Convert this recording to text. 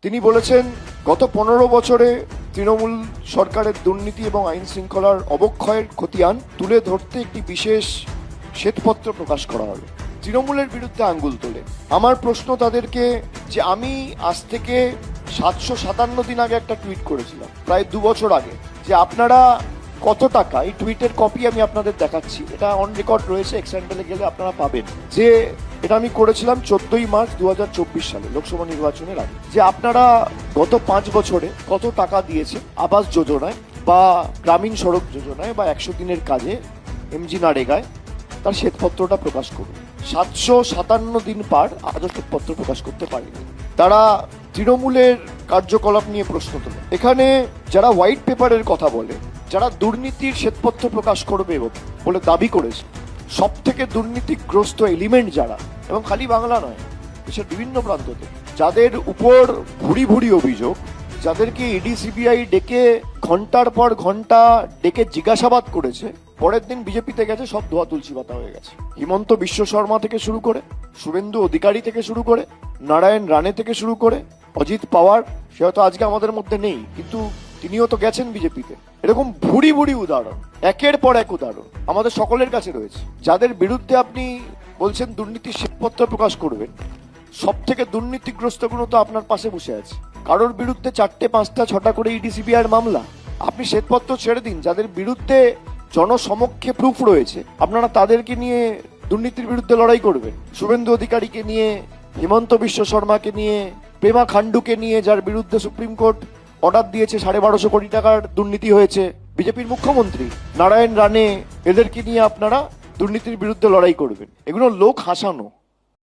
তিনি বলেছেন গত 15 বছরে তৃণমূল সরকারের দুর্নীতি এবং আইন শৃঙ্খলার অবক্ষয়ের খতিয়ান তুলে ধরতে একটি বিশেষ শ্বেতপত্র প্রকাশ করা হবে। তৃণমূলের বিরুদ্ধে আঙ্গুল তোলে। আমার প্রশ্ন তাদেরকে যে আমি আজ থেকে 757 দিন আগে একটা টুইট করেছিলাম, প্রায় 2 বছর আগে, যে আপনারা কত টাকা, এই টুইটের কপি আমি আপনাদের দেখাচ্ছি, এটা অন রেকর্ড রয়েছে, এক্স হ্যান্ডেলে গেলে আপনারা পাবেন, যে এটা আমি করেছিলাম 14ই মার্চ 2024 সালে লোকসভা নির্বাচনের আগে, যে আপনারা গত 5 বছরে কত টাকা দিয়েছেন আবাস যোজনায় বা গ্রামীণ সড়ক যোজনায় বা 100 দিনের কাজে, এমজি নারেগায়, তার শ্বেতপত্রটা প্রকাশ করুন। 757 দিন পার আজও শ্বেতপত্র প্রকাশ করতে পারেনি। তারা তৃণমূলের কার্যকলাপ নিয়ে প্রশ্ন তোলে। এখানে যারা হোয়াইট পেপারের কথা বলে, যারা দুর্নীতির শ্বেতপত্র প্রকাশ করবে বলে দাবি করেছে, সব থেকে দুর্নীতিগ্রস্ত এলিমেন্ট যারা, এবং খালি বাংলা নয়, দেশের বিভিন্ন প্রান্ততে, যাদের উপর ভুরি ভুরি অভিযোগ, যাদেরকে ইডি সিবিআই ডেকে ঘন্টার পর ঘন্টা ডেকে জিজ্ঞাসাবাদ করেছে, পরের দিন বিজেপিতে গেছে, সব ধোয়া তুলসী পাতা হয়ে গেছে। হিমন্ত বিশ্ব শর্মা থেকে শুরু করে, শুভেন্দু অধিকারী থেকে শুরু করে, নারায়ণ রানে থেকে শুরু করে, অজিত পাওয়ার, সে হয়তো আজকে আমাদের মধ্যে নেই, কিন্তু তিনিও তো গেছেন বিজেপিতে। এরকম ভুরি ভুরি উদাহরণ, একের পর এক উদাহরণ আমাদের সকলের কাছে রয়েছে। যাদের বিরুদ্ধে আপনি বলছেন দুর্নীতির শ্বেতপত্র প্রকাশ করবেন, সব থেকে দুর্নীতিগ্রস্ত গুলো তো আপনার পাশে বসে আছে। কারোর বিরুদ্ধে 4টে 5টা 6টা করে ইডি সিবিআই মামলা, আপনি শ্বেতপত্র ছেড়ে দিন, যাদের বিরুদ্ধে জনসমক্ষে প্রুফ রয়েছে, আপনারা তাদেরকে নিয়ে দুর্নীতির বিরুদ্ধে লড়াই করবেন। শুভেন্দু অধিকারীকে নিয়ে, হিমন্ত বিশ্ব শর্মাকে নিয়ে, পেমা খান্ডুকে নিয়ে, যার বিরুদ্ধে সুপ্রিম কোর্ট অর্ডার দিয়েছে 1250 কোটি টাকার দুর্নীতি হয়েছে, বিজেপির মুখ্যমন্ত্রী নারায়ণ রানে, এদেরকে নিয়ে আপনারা দুর্নীতির বিরুদ্ধে লড়াই করবেন। এগুলো লোক হাসানো।